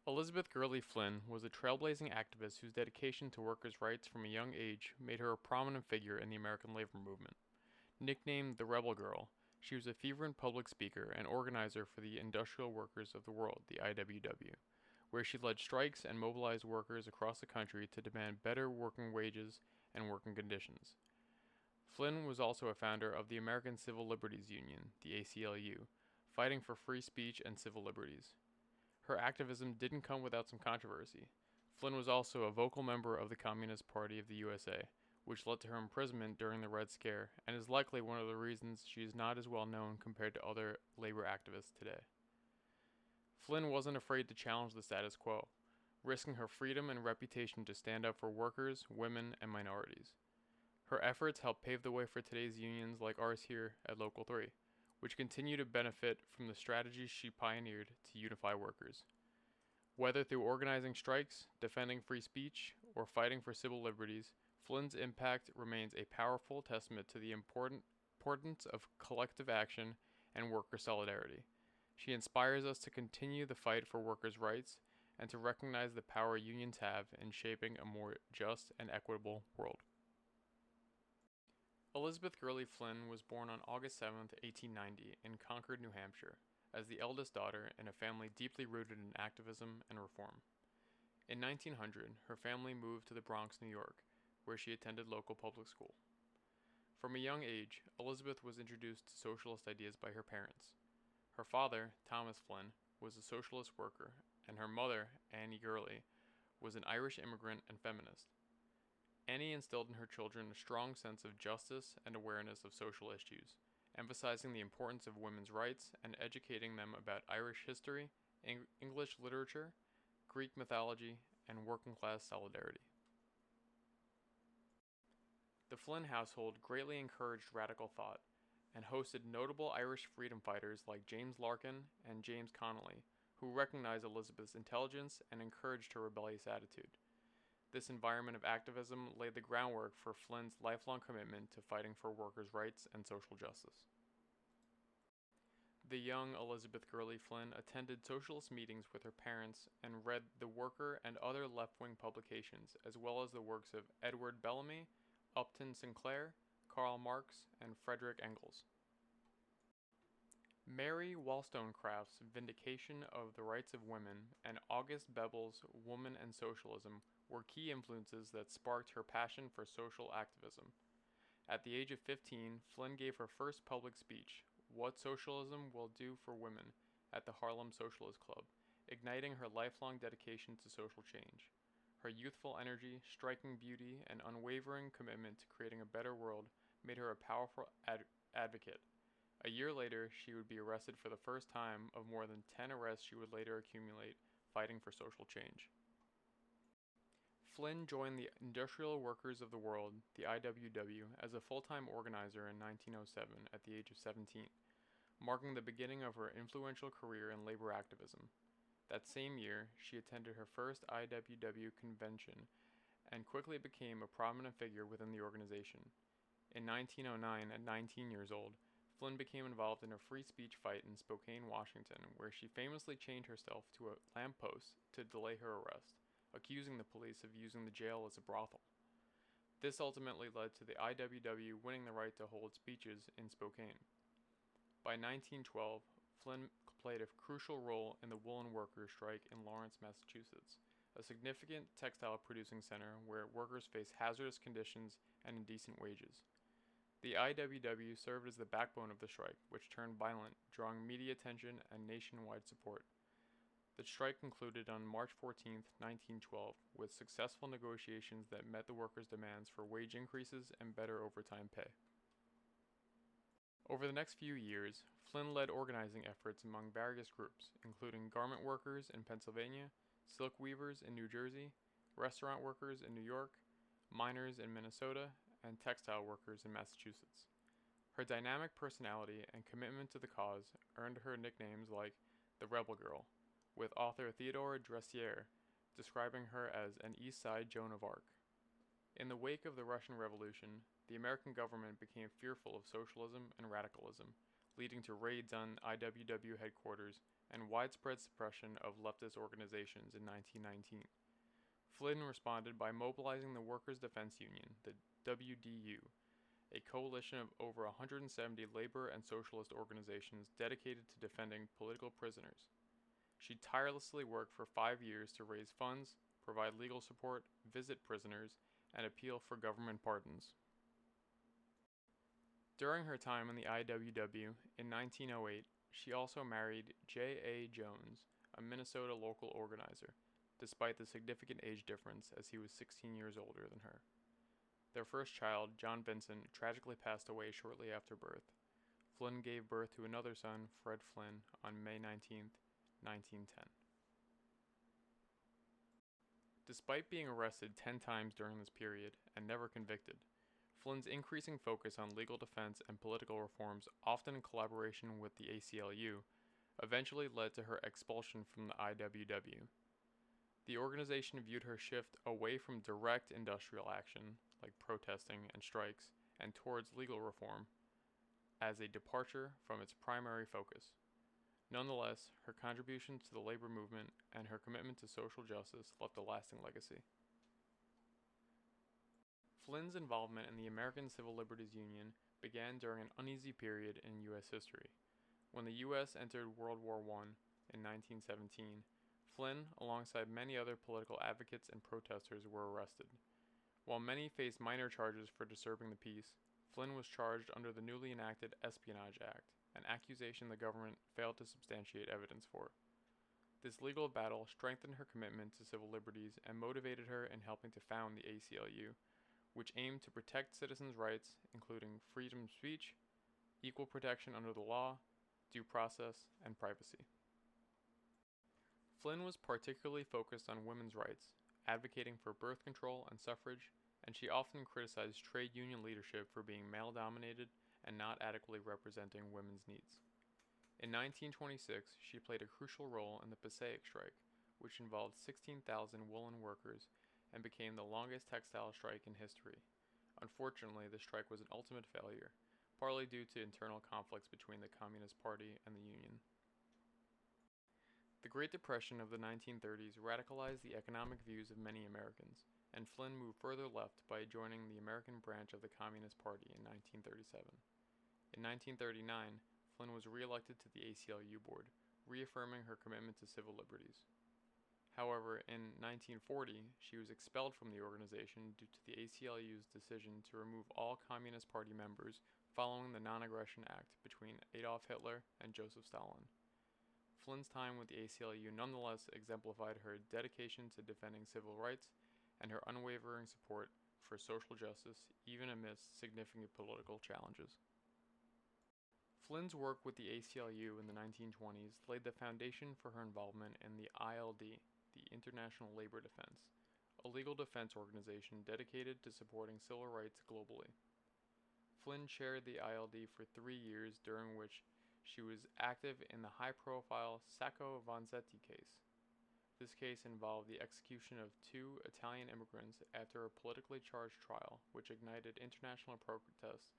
Elizabeth Gurley Flynn was a trailblazing activist whose dedication to workers' rights from a young age made her a prominent figure in the American labor movement. Nicknamed the Rebel Girl, she was a fervent public speaker and organizer for the Industrial Workers of the World, the IWW, where she led strikes and mobilized workers across the country to demand better working wages and working conditions. Flynn was also a founder of the American Civil Liberties Union, the ACLU, fighting for free speech and civil liberties. Her activism didn't come without some controversy. Flynn was also a vocal member of the Communist Party of the USA, which led to her imprisonment during the Red Scare, and is likely one of the reasons she is not as well known compared to other labor activists today. Flynn wasn't afraid to challenge the status quo, risking her freedom and reputation to stand up for workers, women, and minorities. Her efforts helped pave the way for today's unions like ours here at Local 3, which continue to benefit from the strategies she pioneered to unify workers. Whether through organizing strikes, defending free speech, or fighting for civil liberties, Flynn's impact remains a powerful testament to the importance of collective action and worker solidarity. She inspires us to continue the fight for workers' rights and to recognize the power unions have in shaping a more just and equitable world. Elizabeth Gurley Flynn was born on August 7, 1890, in Concord, New Hampshire, as the eldest daughter in a family deeply rooted in activism and reform. In 1900, her family moved to the Bronx, New York, where she attended local public school. From a young age, Elizabeth was introduced to socialist ideas by her parents. Her father, Thomas Flynn, was a socialist worker, and her mother, Annie Gurley, was an Irish immigrant and feminist. Annie instilled in her children a strong sense of justice and awareness of social issues, emphasizing the importance of women's rights and educating them about Irish history, English literature, Greek mythology, and working class solidarity. The Flynn household greatly encouraged radical thought and hosted notable Irish freedom fighters like James Larkin and James Connolly, who recognized Elizabeth's intelligence and encouraged her rebellious attitude. This environment of activism laid the groundwork for Flynn's lifelong commitment to fighting for workers' rights and social justice. The young Elizabeth Gurley Flynn attended socialist meetings with her parents and read The Worker and other left-wing publications, as well as the works of Edward Bellamy, Upton Sinclair, Karl Marx, and Frederick Engels. Mary Wollstonecraft's Vindication of the Rights of Women and August Bebel's Woman and Socialism were key influences that sparked her passion for social activism. At the age of 15, Flynn gave her first public speech, What Socialism Will Do for Women, at the Harlem Socialist Club, igniting her lifelong dedication to social change. Her youthful energy, striking beauty, and unwavering commitment to creating a better world made her a powerful advocate. A year later, she would be arrested for the first time of more than 10 arrests she would later accumulate fighting for social change. Flynn joined the Industrial Workers of the World, the IWW, as a full-time organizer in 1907 at the age of 17, marking the beginning of her influential career in labor activism. That same year, she attended her first IWW convention and quickly became a prominent figure within the organization. In 1909, at 19 years old, Flynn became involved in a free speech fight in Spokane, Washington, where she famously chained herself to a lamppost to delay her arrest, accusing the police of using the jail as a brothel. This ultimately led to the IWW winning the right to hold speeches in Spokane. By 1912, Flynn played a crucial role in the woolen workers' strike in Lawrence, Massachusetts, a significant textile producing center where workers faced hazardous conditions and indecent wages. The IWW served as the backbone of the strike, which turned violent, drawing media attention and nationwide support. The strike concluded on March 14, 1912, with successful negotiations that met the workers' demands for wage increases and better overtime pay. Over the next few years, Flynn led organizing efforts among various groups, including garment workers in Pennsylvania, silk weavers in New Jersey, restaurant workers in New York, miners in Minnesota, and textile workers in Massachusetts. Her dynamic personality and commitment to the cause earned her nicknames like the Rebel Girl, with author Theodore Dressier describing her as an East Side Joan of Arc. In the wake of the Russian Revolution, the American government became fearful of socialism and radicalism, leading to raids on IWW headquarters and widespread suppression of leftist organizations in 1919. Flynn responded by mobilizing the Workers' Defense Union, the WDU, a coalition of over 170 labor and socialist organizations dedicated to defending political prisoners. She tirelessly worked for 5 years to raise funds, provide legal support, visit prisoners, and appeal for government pardons. During her time in the IWW in 1908, she also married J.A. Jones, a Minnesota local organizer, despite the significant age difference as he was 16 years older than her. Their first child, John Vincent, tragically passed away shortly after birth. Flynn gave birth to another son, Fred Flynn, on May 19, 1910. Despite being arrested 10 times during this period and never convicted, Flynn's increasing focus on legal defense and political reforms, often in collaboration with the ACLU, eventually led to her expulsion from the IWW. The organization viewed her shift away from direct industrial action, like protesting and strikes, and towards legal reform, as a departure from its primary focus. Nonetheless, her contributions to the labor movement and her commitment to social justice left a lasting legacy. Flynn's involvement in the American Civil Liberties Union began during an uneasy period in U.S. history. When the U.S. entered World War I in 1917, Flynn, alongside many other political advocates and protesters, were arrested. While many faced minor charges for disturbing the peace, Flynn was charged under the newly enacted Espionage Act, an accusation the government failed to substantiate evidence for. This legal battle strengthened her commitment to civil liberties and motivated her in helping to found the ACLU, which aimed to protect citizens' rights, including freedom of speech, equal protection under the law, due process, and privacy. Flynn was particularly focused on women's rights, advocating for birth control and suffrage, and she often criticized trade union leadership for being male-dominated and not adequately representing women's needs. In 1926, she played a crucial role in the Passaic strike, which involved 16,000 woolen workers and became the longest textile strike in history. Unfortunately, the strike was an ultimate failure, partly due to internal conflicts between the Communist Party and the Union. The Great Depression of the 1930s radicalized the economic views of many Americans, and Flynn moved further left by joining the American branch of the Communist Party in 1937. In 1939, Flynn was re-elected to the ACLU board, reaffirming her commitment to civil liberties. However, in 1940, she was expelled from the organization due to the ACLU's decision to remove all Communist Party members following the Non-Aggression Act between Adolf Hitler and Joseph Stalin. Flynn's time with the ACLU nonetheless exemplified her dedication to defending civil rights and her unwavering support for social justice even amidst significant political challenges. Flynn's work with the ACLU in the 1920s laid the foundation for her involvement in the ILD, the International Labor Defense, a legal defense organization dedicated to supporting civil rights globally. Flynn chaired the ILD for 3 years, during which she was active in the high-profile Sacco Vanzetti case. This case involved the execution of 2 Italian immigrants after a politically charged trial, which ignited international protests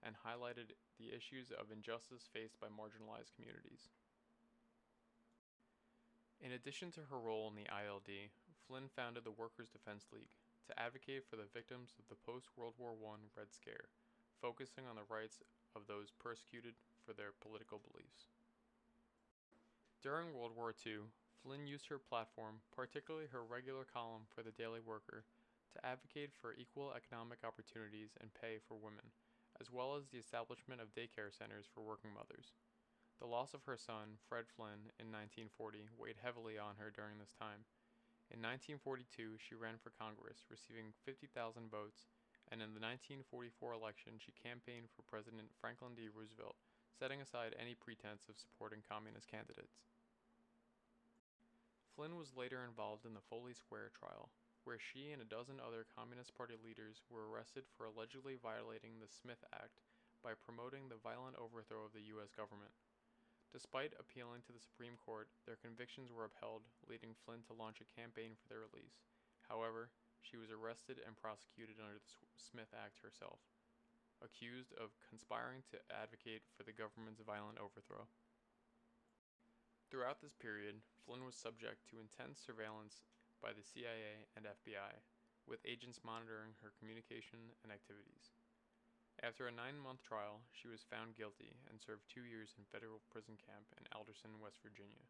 and highlighted the issues of injustice faced by marginalized communities. In addition to her role in the ILD, Flynn founded the Workers' Defense League to advocate for the victims of the post-World War I Red Scare, focusing on the rights of those persecuted for their political beliefs. During World War II, Flynn used her platform, particularly her regular column for the Daily Worker, to advocate for equal economic opportunities and pay for women, as well as the establishment of daycare centers for working mothers. The loss of her son, Fred Flynn, in 1940 weighed heavily on her during this time. In 1942, she ran for Congress, receiving 50,000 votes, and in the 1944 election she campaigned for President Franklin D. Roosevelt, setting aside any pretense of supporting communist candidates. Flynn was later involved in the Foley Square trial, where she and a dozen other Communist Party leaders were arrested for allegedly violating the Smith Act by promoting the violent overthrow of the U.S. government. Despite appealing to the Supreme Court, their convictions were upheld, leading Flynn to launch a campaign for their release. However, she was arrested and prosecuted under the Smith Act herself. accused of conspiring to advocate for the government's violent overthrow. Throughout this period, Flynn was subject to intense surveillance by the CIA and FBI, with agents monitoring her communication and activities. After a 9-month trial, she was found guilty and served 2 years in federal prison camp in Alderson, West Virginia.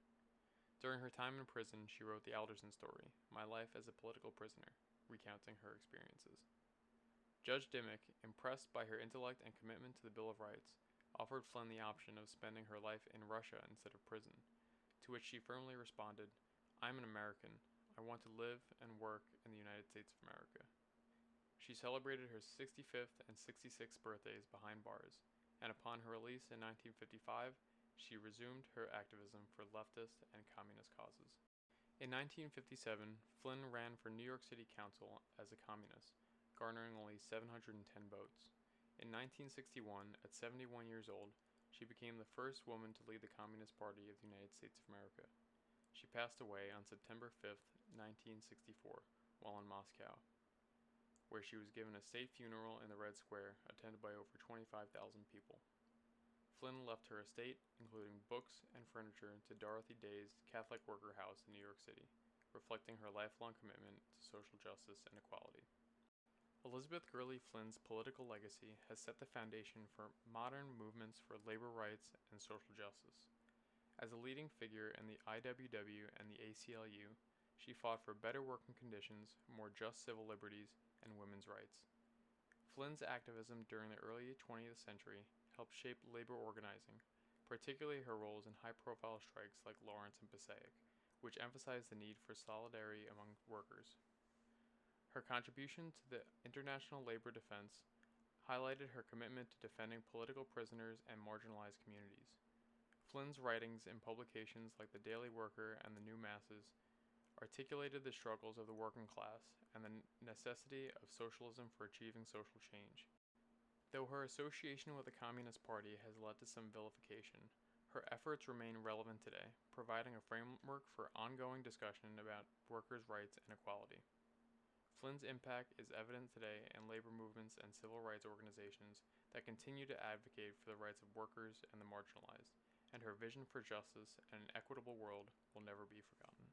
During her time in prison, she wrote the Alderson story, My Life as a Political Prisoner, recounting her experiences. Judge Dimmock, impressed by her intellect and commitment to the Bill of Rights, offered Flynn the option of spending her life in Russia instead of prison, to which she firmly responded, I'm an American. I want to live and work in the United States of America. She celebrated her 65th and 66th birthdays behind bars, and upon her release in 1955, she resumed her activism for leftist and communist causes. In 1957, Flynn ran for New York City Council as a communist, garnering only 710 votes. In 1961, at 71 years old, she became the first woman to lead the Communist Party of the United States of America. She passed away on September 5, 1964, while in Moscow, where she was given a state funeral in the Red Square, attended by over 25,000 people. Flynn left her estate, including books and furniture, to Dorothy Day's Catholic Worker House in New York City, reflecting her lifelong commitment to social justice and equality. Elizabeth Gurley Flynn's political legacy has set the foundation for modern movements for labor rights and social justice. As a leading figure in the IWW and the ACLU, she fought for better working conditions, more just civil liberties, and women's rights. Flynn's activism during the early 20th century helped shape labor organizing, particularly her roles in high-profile strikes like Lawrence and Passaic, which emphasized the need for solidarity among workers. Her contribution to the international labor defense highlighted her commitment to defending political prisoners and marginalized communities. Flynn's writings in publications like the Daily Worker and the New Masses articulated the struggles of the working class and the necessity of socialism for achieving social change. Though her association with the Communist Party has led to some vilification, her efforts remain relevant today, providing a framework for ongoing discussion about workers' rights and equality. Flynn's impact is evident today in labor movements and civil rights organizations that continue to advocate for the rights of workers and the marginalized, and her vision for justice and an equitable world will never be forgotten.